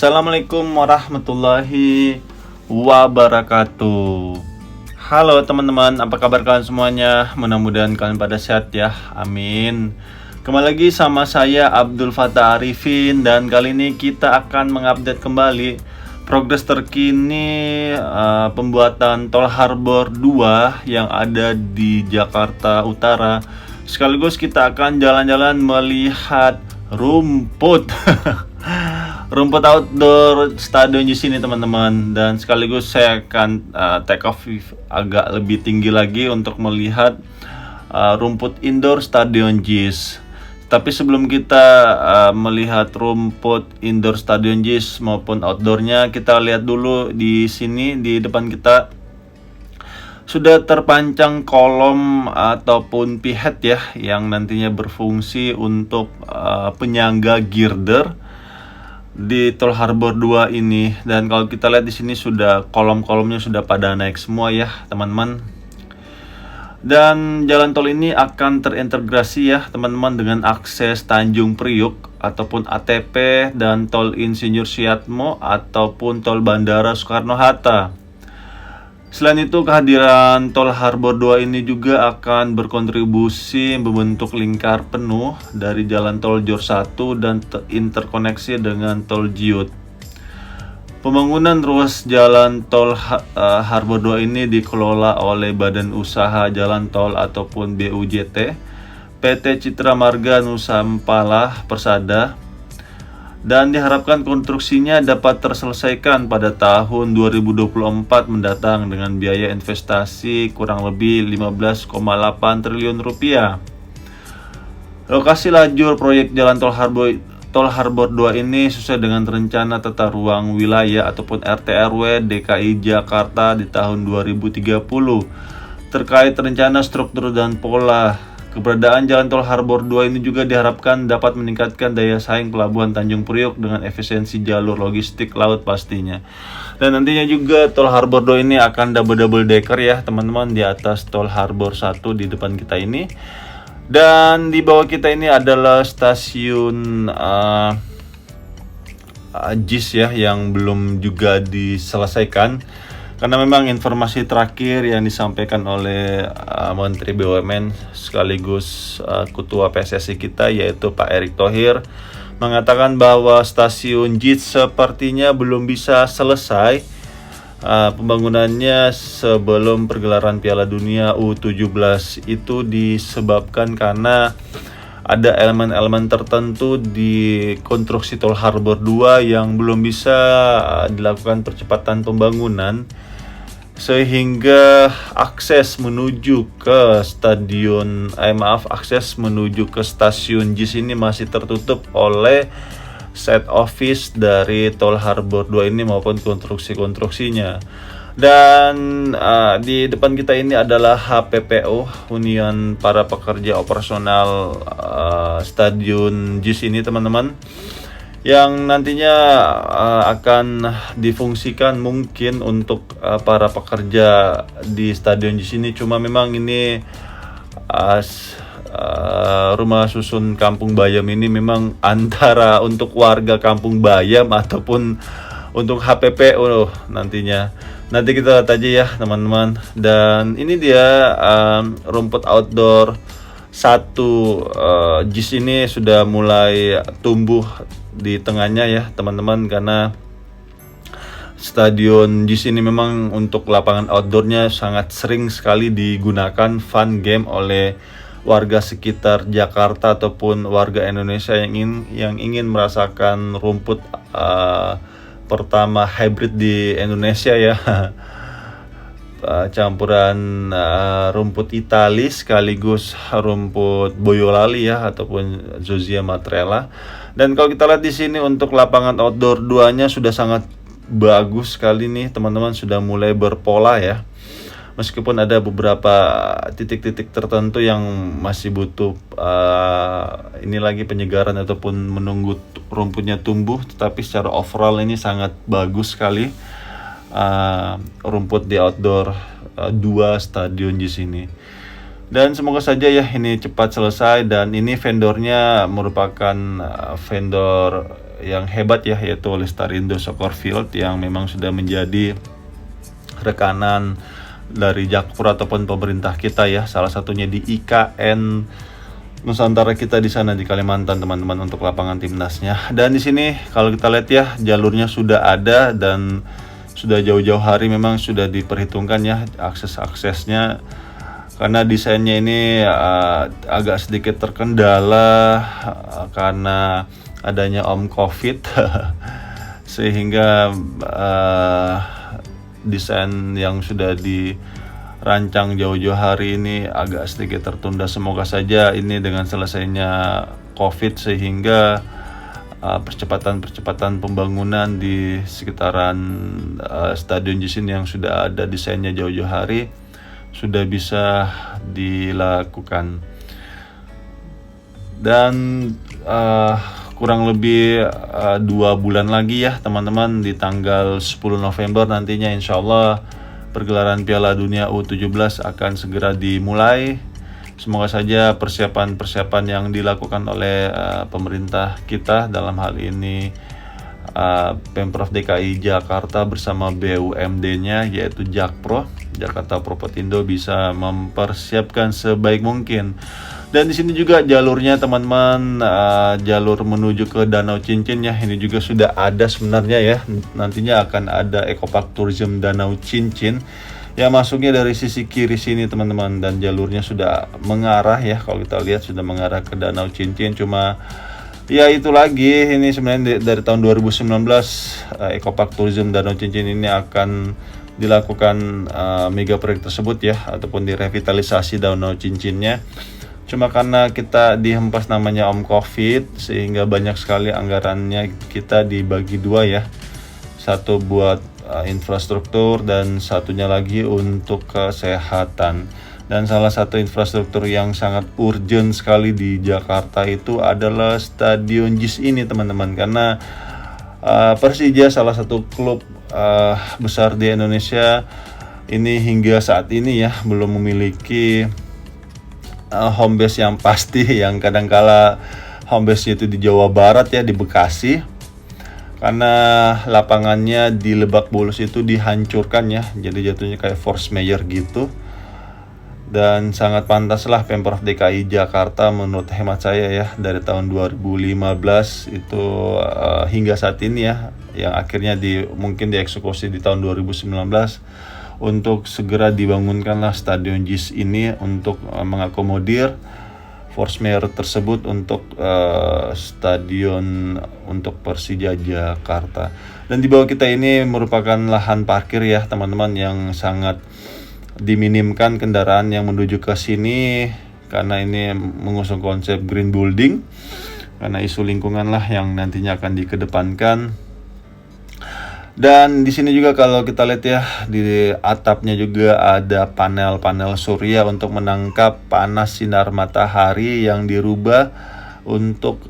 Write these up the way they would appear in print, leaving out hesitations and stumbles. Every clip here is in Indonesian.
Assalamualaikum warahmatullahi wabarakatuh. Halo teman-teman, apa kabar kalian semuanya? Mudah-mudahan kalian pada sehat ya, amin. Kembali lagi sama saya Abdul Fattah Arifin. Dan kali ini kita akan mengupdate kembali progres terkini pembuatan Tol Harbor 2 yang ada di Jakarta Utara. Sekaligus kita akan jalan-jalan melihat rumput rumput outdoor stadion di sini teman-teman, dan sekaligus saya akan take off agak lebih tinggi lagi untuk melihat rumput indoor stadion JIS. Tapi sebelum kita melihat rumput indoor stadion JIS maupun outdoornya, kita lihat dulu di sini di depan kita sudah terpancang kolom ataupun pihet ya, yang nantinya berfungsi untuk penyangga girder di Tol Harbor 2 ini. Dan kalau kita lihat di sini sudah kolom-kolomnya sudah pada naik semua ya teman-teman. Dan jalan tol ini akan terintegrasi ya teman-teman dengan akses Tanjung Priuk ataupun ATP dan Tol Insinyur Suyatmo ataupun Tol Bandara Soekarno-Hatta. Selain itu, kehadiran Tol Harbor 2 ini juga akan berkontribusi membentuk lingkar penuh dari jalan tol Jor 1 dan interkoneksi dengan tol Jiut. Pembangunan ruas jalan tol Harbor 2 ini dikelola oleh Badan Usaha Jalan Tol ataupun BUJT, PT Citra Marga Nusantara Persada, dan diharapkan konstruksinya dapat terselesaikan pada tahun 2024 mendatang dengan biaya investasi kurang lebih 15,8 triliun rupiah. Lokasi lajur proyek jalan Tol Harbor 2 ini sesuai dengan rencana tata ruang wilayah ataupun RT/RW DKI Jakarta di tahun 2030. Terkait rencana struktur dan pola, keberadaan jalan Tol Harbor 2 ini juga diharapkan dapat meningkatkan daya saing Pelabuhan Tanjung Priok dengan efisiensi jalur logistik laut pastinya. Dan nantinya juga Tol Harbor 2 ini akan double decker ya teman-teman, di atas Tol Harbor 1 di depan kita ini. Dan di bawah kita ini adalah stasiun JIS ya, yang belum juga diselesaikan. Karena memang informasi terakhir yang disampaikan oleh Menteri BUMN sekaligus Ketua PSSI kita, yaitu Pak Erick Thohir, mengatakan bahwa stasiun JIS sepertinya belum bisa selesai pembangunannya sebelum pergelaran Piala Dunia U17. Itu disebabkan karena ada elemen-elemen tertentu di konstruksi Tol Harbor 2 yang belum bisa dilakukan percepatan pembangunan, sehingga akses menuju ke akses menuju ke stasiun JIS ini masih tertutup oleh set office dari Tol Harbor 2 ini maupun konstruksinya. Dan di depan kita ini adalah HPPO, Hunian Para Pekerja Operasional Stadion JIS ini teman-teman, yang nantinya akan difungsikan mungkin untuk para pekerja di stadion JIS ini. Cuma memang ini rumah susun Kampung Bayam ini memang antara untuk warga Kampung Bayam ataupun untuk HPPO nantinya. Nanti kita lihat aja ya teman-teman. Dan ini dia rumput outdoor 1 JIS ini sudah mulai tumbuh di tengahnya ya teman-teman, karena stadion JIS ini memang untuk lapangan outdoornya sangat sering sekali digunakan fun game oleh warga sekitar Jakarta ataupun warga Indonesia yang ingin merasakan rumput pertama hybrid di Indonesia ya. Campuran rumput Itali sekaligus rumput Boyolali ya, ataupun Zozia Matrela. Dan kalau kita lihat di sini untuk lapangan outdoor 2-nya sudah sangat bagus sekali nih teman-teman, sudah mulai berpola ya. Meskipun ada beberapa titik-titik tertentu yang masih butuh ini lagi penyegaran ataupun menunggu rumputnya tumbuh, tetapi secara overall ini sangat bagus sekali rumput di outdoor 2 stadion di sini. Dan semoga saja ya ini cepat selesai, dan ini vendornya merupakan vendor yang hebat ya, yaitu Lestarindo Soccer Field yang memang sudah menjadi rekanan dari Jakpro ataupun pemerintah kita ya, salah satunya di IKN Nusantara kita di sana di Kalimantan teman-teman untuk lapangan timnasnya. Dan di sini kalau kita lihat ya, jalurnya sudah ada dan sudah jauh-jauh hari memang sudah diperhitungkan ya akses-aksesnya, karena desainnya ini agak sedikit terkendala karena adanya Covid sehingga desain yang sudah dirancang jauh-jauh hari ini agak sedikit tertunda. Semoga saja ini dengan selesainya Covid sehingga percepatan pembangunan di sekitaran Stadion JIS yang sudah ada desainnya jauh-jauh hari sudah bisa dilakukan. Dan kurang lebih 2 bulan lagi ya teman-teman, di tanggal 10 November nantinya insya Allah pergelaran Piala Dunia U17 akan segera dimulai. Semoga saja persiapan-persiapan yang dilakukan oleh pemerintah kita, dalam hal ini Pemprov DKI Jakarta bersama BUMD-nya yaitu Jakpro, Jakarta Propotindo, bisa mempersiapkan sebaik mungkin. Dan di sini juga jalurnya teman-teman, jalur menuju ke Danau Cincin ya, ini juga sudah ada sebenarnya ya. Nantinya akan ada Ecopark Tourism Danau Cincin ya, masuknya dari sisi kiri sini teman-teman, dan jalurnya sudah mengarah ya, kalau kita lihat sudah mengarah ke Danau Cincin. Cuma ya itu lagi, ini sebenarnya dari tahun 2019 Ecopark Tourism Danau Cincin ini akan dilakukan mega proyek tersebut ya, ataupun direvitalisasi Danau Cincinnya. Cuma karena kita dihempas namanya Covid sehingga banyak sekali anggarannya kita dibagi dua ya, satu buat infrastruktur dan satunya lagi untuk kesehatan. Dan salah satu infrastruktur yang sangat urgent sekali di Jakarta itu adalah Stadion JIS ini teman-teman, karena Persija salah satu klub besar di Indonesia ini hingga saat ini ya belum memiliki home base yang pasti, yang kadangkala home base itu di Jawa Barat ya, di Bekasi, karena lapangannya di Lebak Bulus itu dihancurkan ya, jadi jatuhnya kayak force mayor gitu. Dan sangat pantaslah Pemprov DKI Jakarta menurut hemat saya ya, dari tahun 2015 itu hingga saat ini ya, yang akhirnya mungkin dieksekusi di tahun 2019 untuk segera dibangunkanlah Stadion JIS ini untuk mengakomodir force mayor tersebut untuk stadion untuk Persija Jakarta. Dan di bawah kita ini merupakan lahan parkir ya teman-teman, yang sangat diminimkan kendaraan yang menuju ke sini, karena ini mengusung konsep green building, karena isu lingkungan lah yang nantinya akan dikedepankan. Dan di sini juga kalau kita lihat ya, di atapnya juga ada panel-panel surya untuk menangkap panas sinar matahari yang dirubah untuk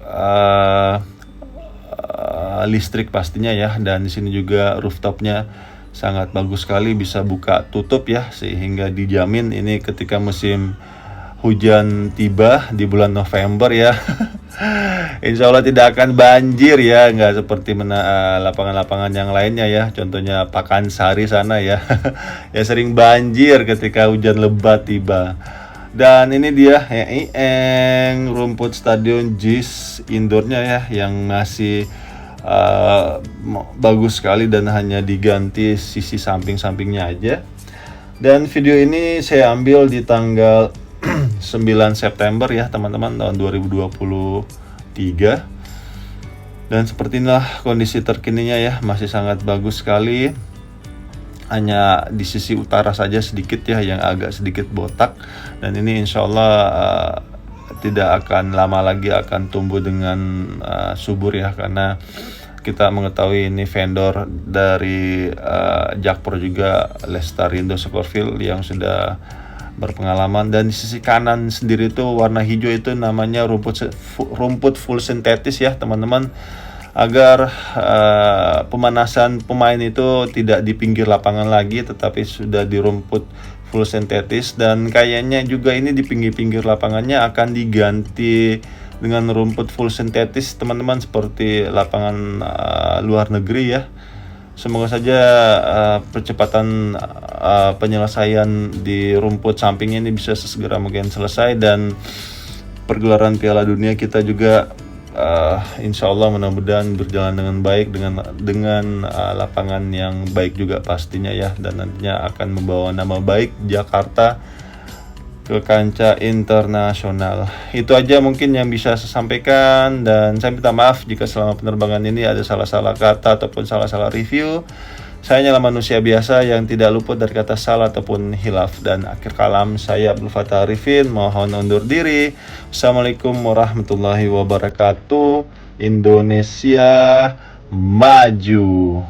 listrik pastinya ya. Dan di sini juga rooftopnya sangat bagus sekali, bisa buka tutup ya, sehingga dijamin ini ketika musim hujan tiba di bulan November ya insya Allah tidak akan banjir ya, nggak seperti lapangan-lapangan yang lainnya ya, contohnya Pakansari sana ya ya sering banjir ketika hujan lebat tiba. Dan ini dia ya, rumput Stadion JIS indoornya ya, yang masih bagus sekali dan hanya diganti sisi samping-sampingnya aja. Dan video ini saya ambil di tanggal 9 September ya teman-teman, tahun 2023. Dan seperti inilah kondisi terkininya ya, masih sangat bagus sekali. Hanya di sisi utara saja sedikit ya yang agak sedikit botak, dan ini insya Allah tidak akan lama lagi akan tumbuh dengan subur ya, karena kita mengetahui ini vendor dari Jakpro juga, Lestarindo Soccer Field, yang sudah berpengalaman. Dan di sisi kanan sendiri itu warna hijau itu namanya rumput full sintetis ya teman-teman, agar pemanasan pemain itu tidak di pinggir lapangan lagi, tetapi sudah di rumput full sintetis, dan kayaknya juga ini di pinggir-pinggir lapangannya akan diganti dengan rumput full sintetis teman-teman, seperti lapangan luar negeri ya. Semoga saja percepatan penyelesaian di rumput sampingnya ini bisa sesegera mungkin selesai, dan pergelaran Piala Dunia kita juga insya Allah mudah-mudahan berjalan dengan baik, dengan lapangan yang baik juga pastinya ya, dan nantinya akan membawa nama baik Jakarta ke kancah internasional. Itu aja mungkin yang bisa saya sampaikan, dan saya minta maaf jika selama penerbangan ini ada salah-salah kata ataupun salah-salah review. Saya hanyalah manusia biasa yang tidak luput dari kata salah ataupun hilaf. Dan akhir kalam, saya Abdul Fattah Arifin mohon undur diri. Assalamualaikum warahmatullahi wabarakatuh. Indonesia maju.